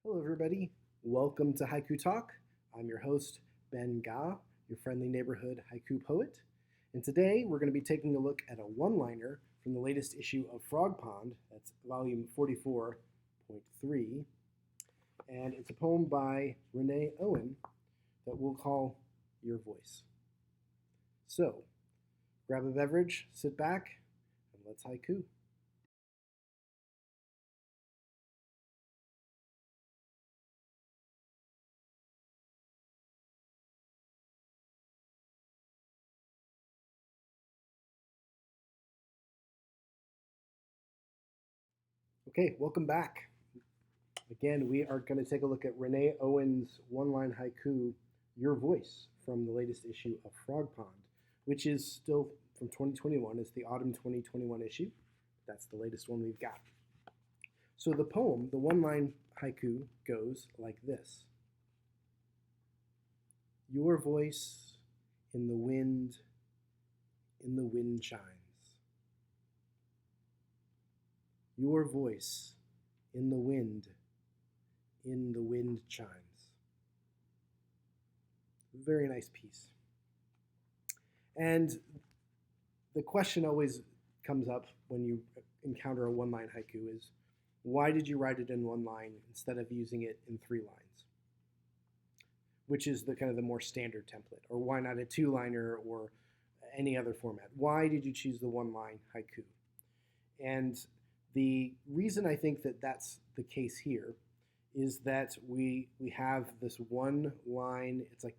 Hello, everybody. Welcome to Haiku Talk. I'm your host, Ben Ga, your friendly neighborhood haiku poet. And today we're going to be taking a look at a one liner from the latest issue of Frogpond. That's volume 44.3. And it's a poem by Renee Owen that we'll call Your Voice. So grab a beverage, sit back, and let's haiku. Okay, welcome back. Again, we are going to take a look at Renee Owen's one-line haiku, Your Voice, from the latest issue of Frogpond, which is still from 2021. It's the autumn 2021 issue. That's the latest one we've got. So the poem, the one-line haiku, goes like this. Your voice in the wind chimes. Your voice in the wind chimes. Very nice piece. And the question always comes up when you encounter a one-line haiku is, why did you write it in one line instead of using it in 3 lines? Which is the kind of the more standard template. Or why not a 2-liner or any other format? Why did you choose the one-line haiku? And the reason I think that that's the case here is that we have this one line. It's like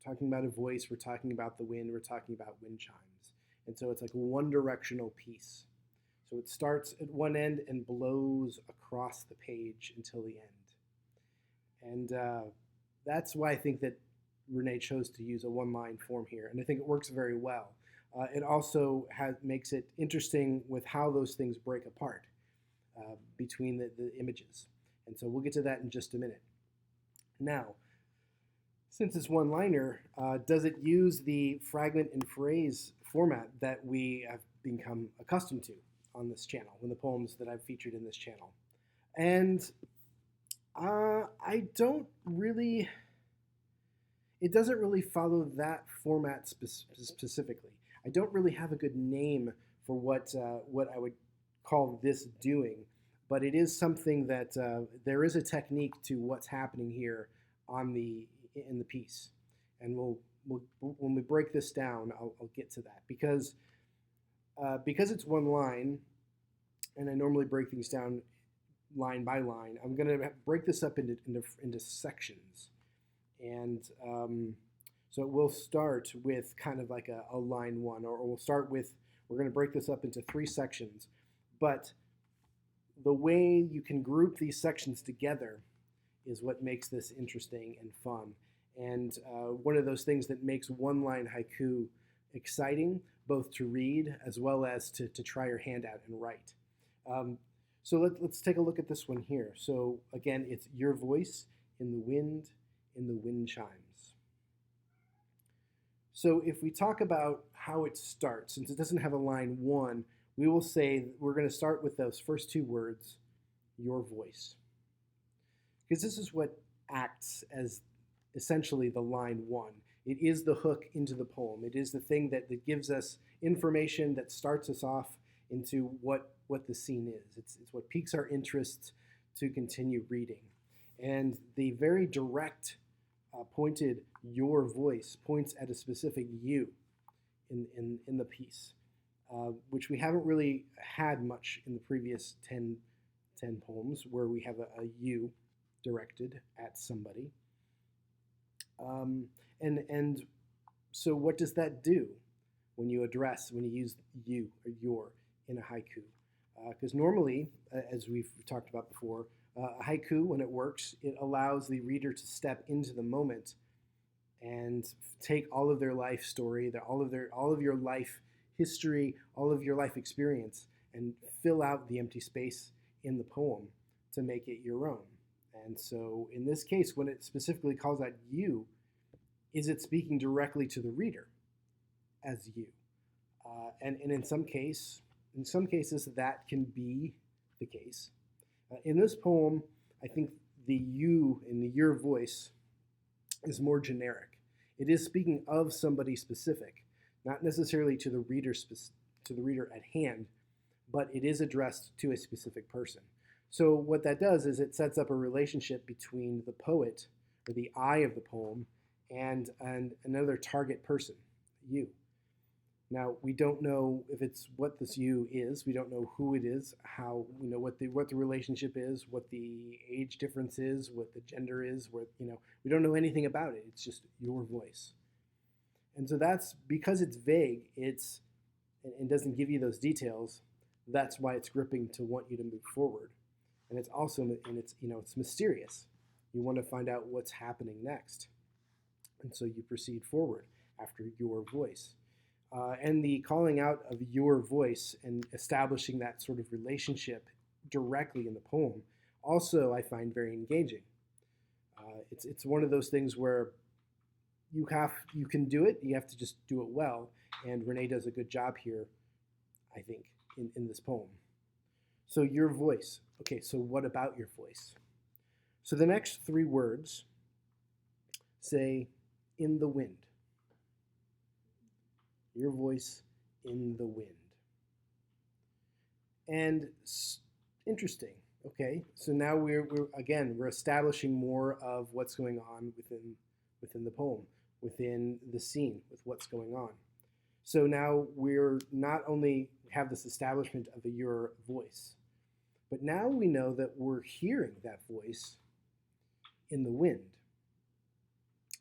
talking about a voice, we're talking about the wind, we're talking about wind chimes. And so it's like a one directional piece. So it starts at one end and blows across the page until the end. And that's why I think that Renee chose to use a one-line form here. And I think it works very well. It also makes it interesting with how those things break apart between the images. And so we'll get to that in just a minute. Now, since it's one-liner, does it use the fragment and phrase format that we have become accustomed to on this channel, in the poems that I've featured in this channel? And I don't really, it doesn't really follow that format specifically. I don't really have a good name for what I would call this doing, but it is something that there is a technique to what's happening here in the piece, and we'll when we break this down, I'll get to that because it's one line, and I normally break things down line by line. I'm going to break this up into sections, and so we'll start with kind of like a line one, or we'll start with, we're going to break this up into 3 sections, but the way you can group these sections together is what makes this interesting and fun. And one of those things that makes one-line haiku exciting, both to read as well as to try your hand out and write. So let's take a look at this one here. So again, it's your voice in the wind chimes. So if we talk about how it starts, since it doesn't have a line 1, we will say we're going to start with those first 2 words, your voice. Because this is what acts as essentially the line 1. It is the hook into the poem. It is the thing that gives us information that starts us off into what the scene is. It's what piques our interest to continue reading. And the very direct, pointed your voice points at a specific you in the piece, which we haven't really had much in the previous 10 poems, where we have a you directed at somebody. And so what does that do when you use you or your in a haiku? Because normally, as we've talked about before, a haiku, when it works, it allows the reader to step into the moment and take all of their life story, all of your life history, all of your life experience, and fill out the empty space in the poem to make it your own. And so in this case, when it specifically calls out you, is it speaking directly to the reader as you? And in some cases, that can be the case. In this poem, I think the you in the your voice is more generic. It is speaking of somebody specific, not necessarily to the reader at hand, but it is addressed to a specific person. So what that does is it sets up a relationship between the poet or the I of the poem and another target person, you. Now we don't know if it's what this you is. We don't know who it is, how what the relationship is, what the age difference is, what the gender is. We don't know anything about it. It's just your voice, and so that's because it's vague. And doesn't give you those details. That's why it's gripping to want you to move forward, and it's mysterious. You want to find out what's happening next, and so you proceed forward after your voice. And the calling out of your voice and establishing that sort of relationship directly in the poem also I find very engaging. It's one of those things where you can do it. You have to just do it well. And Renee does a good job here, I think, in this poem. So your voice. Okay, so what about your voice? So the next three words say in the wind. Your voice in the wind. And interesting. Okay, so now we're establishing more of what's going on within the poem, within the scene, with what's going on. So now we're not only have this establishment of your voice, but now we know that we're hearing that voice in the wind.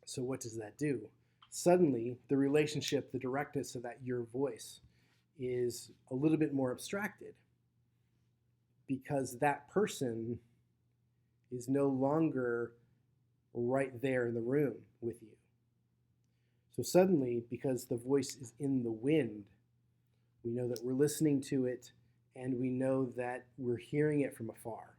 So what does that do? Suddenly, the relationship, the directness of that your voice is a little bit more abstracted because that person is no longer right there in the room with you. So suddenly, because the voice is in the wind, we know that we're listening to it and we know that we're hearing it from afar.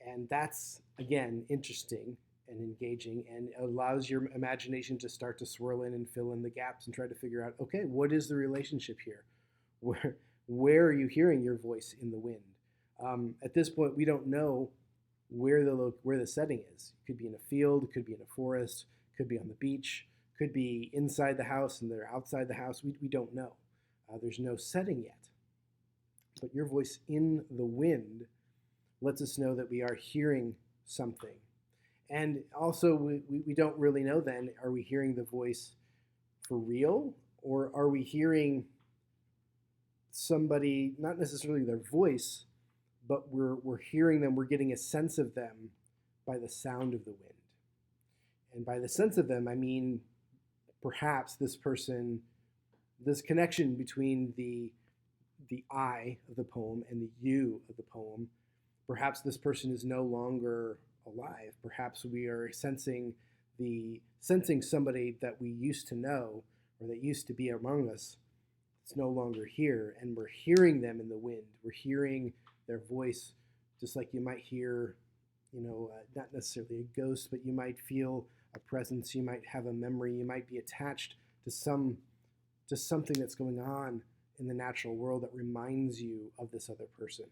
And that's, again, interesting and engaging, and allows your imagination to start to swirl in and fill in the gaps and try to figure out, okay, what is the relationship here? Where are you hearing your voice in the wind? At this point, we don't know where the setting is. It could be in a field, it could be in a forest, could be on the beach, could be inside the house and they're outside the house. We don't know. There's no setting yet. But your voice in the wind lets us know that we are hearing something. And also, we don't really know then, are we hearing the voice for real? Or are we hearing somebody, not necessarily their voice, but we're hearing them, we're getting a sense of them by the sound of the wind. And by the sense of them, I mean perhaps this connection between the I of the poem and the you of the poem, perhaps this person is no longer alive. Perhaps we are sensing somebody that we used to know or that used to be among us. It's no longer here, and we're hearing them in the wind. We're hearing their voice, just like you might hear, not necessarily a ghost, but you might feel a presence. You might have a memory. You might be attached to something that's going on in the natural world that reminds you of this other person.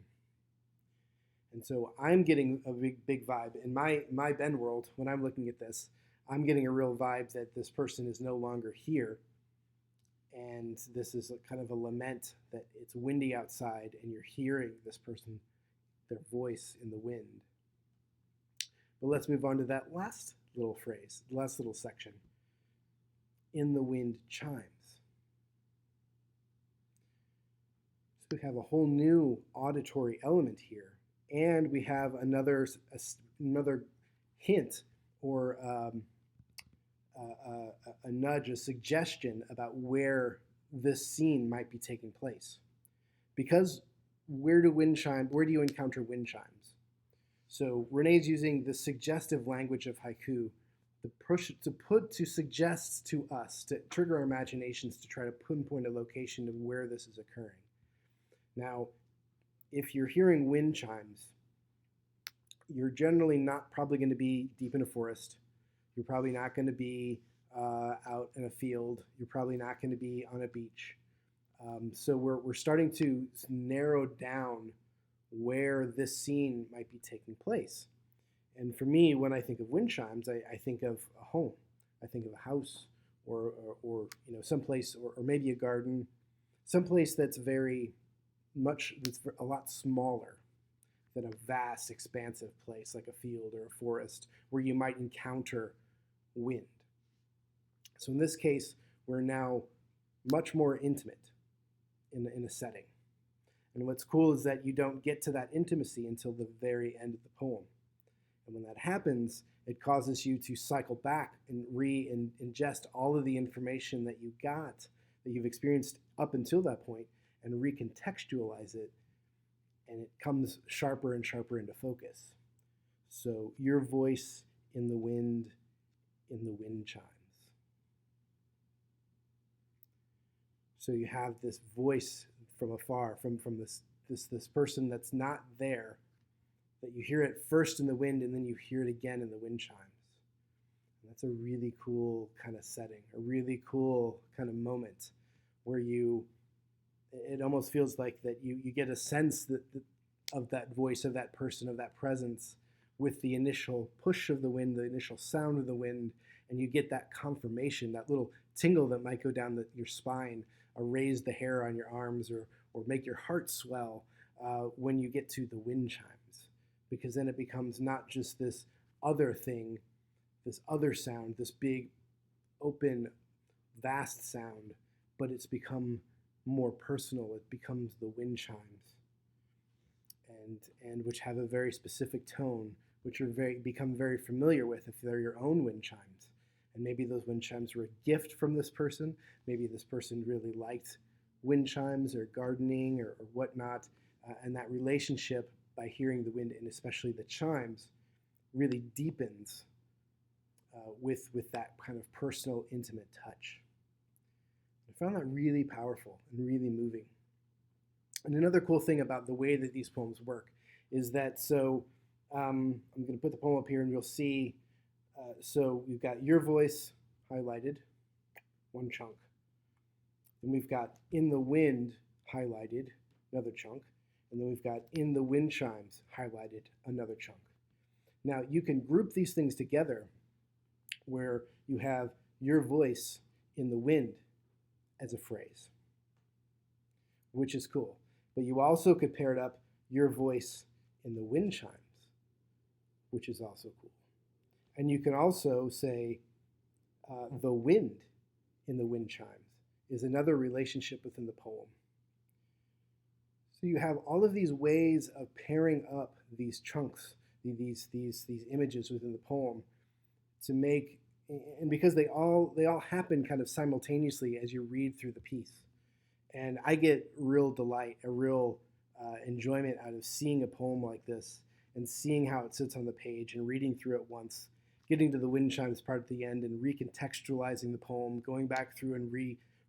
And so I'm getting a big vibe in my Ben world when I'm looking at this. I'm getting a real vibe that this person is no longer here, and this is a kind of a lament that it's windy outside and you're hearing this person, their voice in the wind. But let's move on to that last little phrase, last little section. In the wind chimes. So we have a whole new auditory element here. And we have another hint or a nudge, a suggestion about where this scene might be taking place. Because where do you encounter wind chimes? So Renee's using the suggestive language of haiku to suggest to us, to trigger our imaginations to try to pinpoint a location of where this is occurring. Now, if you're hearing wind chimes, you're generally not probably going to be deep in a forest. You're probably not going to be out in a field. You're probably not going to be on a beach. So we're starting to narrow down where this scene might be taking place. And for me, when I think of wind chimes, I think of a home. I think of a house, or someplace, or maybe a garden, someplace that's that's a lot smaller than a vast, expansive place like a field or a forest where you might encounter wind. So in this case, we're now much more intimate in a setting. And what's cool is that you don't get to that intimacy until the very end of the poem. And when that happens, it causes you to cycle back and ingest all of the information that you got, that you've experienced up until that point, and recontextualize it, and it comes sharper and sharper into focus. So your voice in the wind chimes. So you have this voice from afar, from this person that's not there, that you hear it first in the wind and then you hear it again in the wind chimes. And that's a really cool kind of setting, a really cool kind of moment where it almost feels like that you get a sense of that voice, of that person, of that presence with the initial push of the wind, the initial sound of the wind, and you get that confirmation, that little tingle that might go down your spine, or raise the hair on your arms, or make your heart swell when you get to the wind chimes. Because then it becomes not just this other thing, this other sound, this big, open, vast sound, but it's become more personal. It becomes the wind chimes, and which have a very specific tone, which you're become very familiar with if they're your own wind chimes. And maybe those wind chimes were a gift from this person. Maybe this person really liked wind chimes or gardening or whatnot, and that relationship, by hearing the wind and especially the chimes, really deepens with that kind of personal, intimate touch. I found that really powerful and really moving. And another cool thing about the way that these poems work is that, I'm going to put the poem up here and you'll see, so we've got your voice highlighted, one chunk. Then we've got in the wind highlighted, another chunk. And then we've got in the wind chimes highlighted, another chunk. Now you can group these things together where you have your voice in the wind as a phrase, which is cool. But you also could pair it up, your voice in the wind chimes, which is also cool. And you can also say the wind in the wind chimes is another relationship within the poem. So you have all of these ways of pairing up these chunks, these images within the poem, to make, and because they all happen kind of simultaneously as you read through the piece. And I get real delight, a real enjoyment out of seeing a poem like this and seeing how it sits on the page and reading through it once, getting to the wind chimes part at the end and recontextualizing the poem, going back through and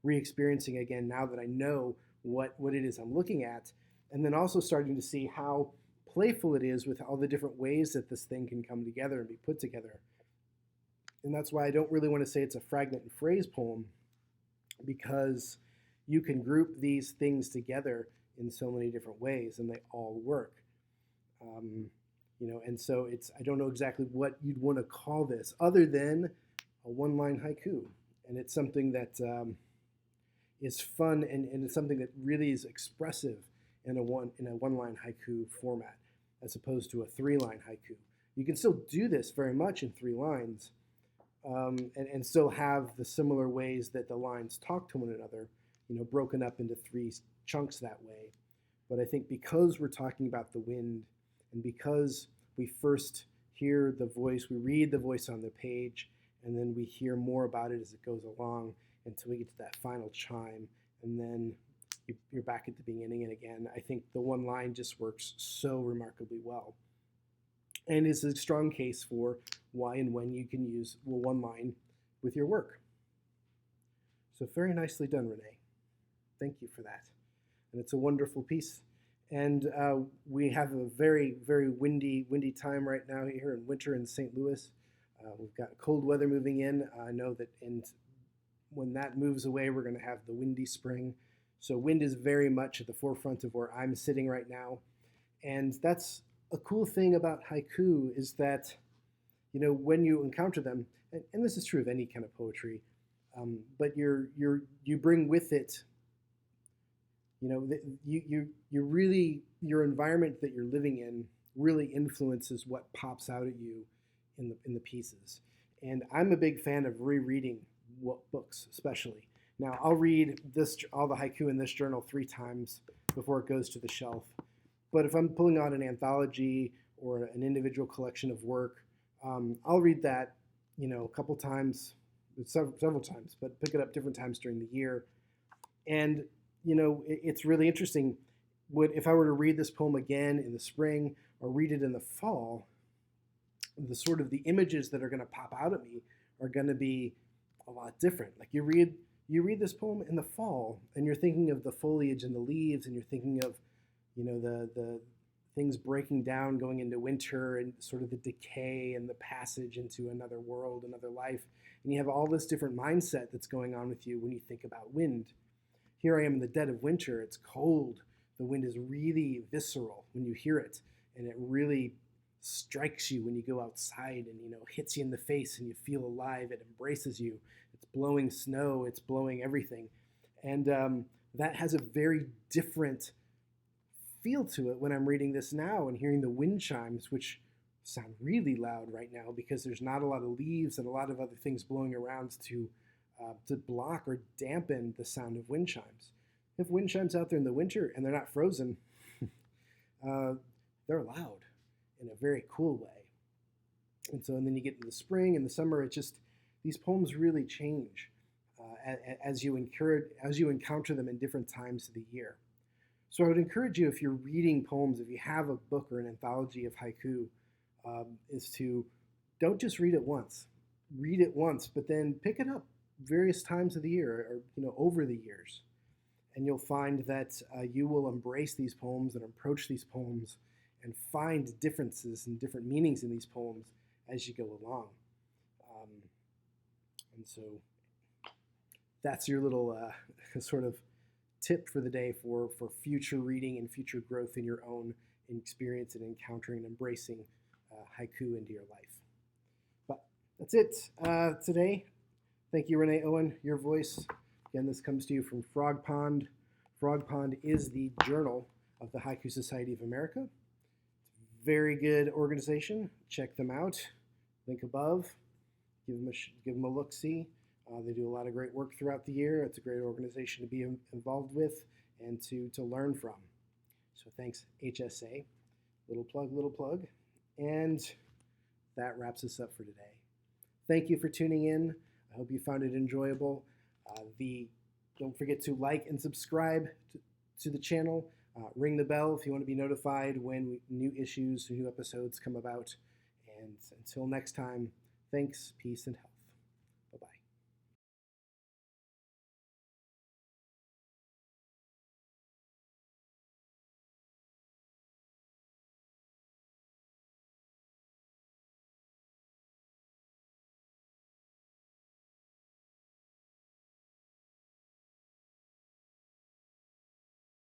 re-experiencing again now that I know what it is I'm looking at, and then also starting to see how playful it is with all the different ways that this thing can come together and be put together. And that's why I don't really want to say it's a fragment and phrase poem, because you can group these things together in so many different ways and they all work. And so I don't know exactly what you'd want to call this other than a one-line haiku. And it's something that is fun and it's something that really is expressive in a one-line haiku format, as opposed to a three-line haiku. You can still do this very much in 3 lines, and still have the similar ways that the lines talk to one another, broken up into 3 chunks that way. But I think because we're talking about the wind, and because we first hear the voice, we read the voice on the page, and then we hear more about it as it goes along until we get to that final chime, and then you're back at the beginning and again. I think the one line just works so remarkably well. And it's a strong case for why and when you can use one line with your work. So very nicely done, Renee. Thank you for that. And it's a wonderful piece. And we have a very, very windy time right now here in winter in St. Louis. We've got cold weather moving in. I know that when that moves away, we're going to have the windy spring. So wind is very much at the forefront of where I'm sitting right now. And that's a cool thing about haiku is that, when you encounter them, and this is true of any kind of poetry, but you bring with it, you really, your environment that you're living in really influences what pops out at you in the pieces. And I'm a big fan of rereading books, especially. Now, I'll read all the haiku in this journal 3 times before it goes to the shelf. But if I'm pulling out an anthology or an individual collection of work, I'll read that, a couple times, several times, but pick it up different times during the year. And, it's really interesting. If I were to read this poem again in the spring or read it in the fall, the images that are going to pop out at me are going to be a lot different. Like you read this poem in the fall, and you're thinking of the foliage and the leaves, and you're thinking of, the things breaking down, going into winter, and sort of the decay and the passage into another world, another life. And you have all this different mindset that's going on with you when you think about wind. Here I am in the dead of winter. It's cold. The wind is really visceral when you hear it, and it really strikes you when you go outside and, hits you in the face and you feel alive. It embraces you. It's blowing snow. It's blowing everything. And that has a very different feel to it when I'm reading this now and hearing the wind chimes, which sound really loud right now because there's not a lot of leaves and a lot of other things blowing around to block or dampen the sound of wind chimes. If wind chimes out there in the winter and they're not frozen, they're loud in a very cool way. And then you get into the spring and the summer. These poems really change as you encounter them in different times of the year. So I would encourage you, if you're reading poems, if you have a book or an anthology of haiku, is to don't just read it once. Read it once, but then pick it up various times of the year or over the years. And you'll find that you will embrace these poems and approach these poems and find differences and different meanings in these poems as you go along. And so that's your little sort of tip for the day for future reading and future growth in your own experience and encountering and embracing haiku into your life. But that's it today. Thank you, Renee Owen, your voice. Again, this comes to you from Frogpond. Frogpond is the journal of the Haiku Society of America. It's a very good organization. Check them out. Link above. Give them a look-see. They do a lot of great work throughout the year. It's a great organization to be involved with and to learn from. So thanks, HSA. Little plug. And that wraps us up for today. Thank you for tuning in. I hope you found it enjoyable. Don't forget to like and subscribe to the channel. Ring the bell if you want to be notified when new episodes come about. And until next time, thanks, peace, and health.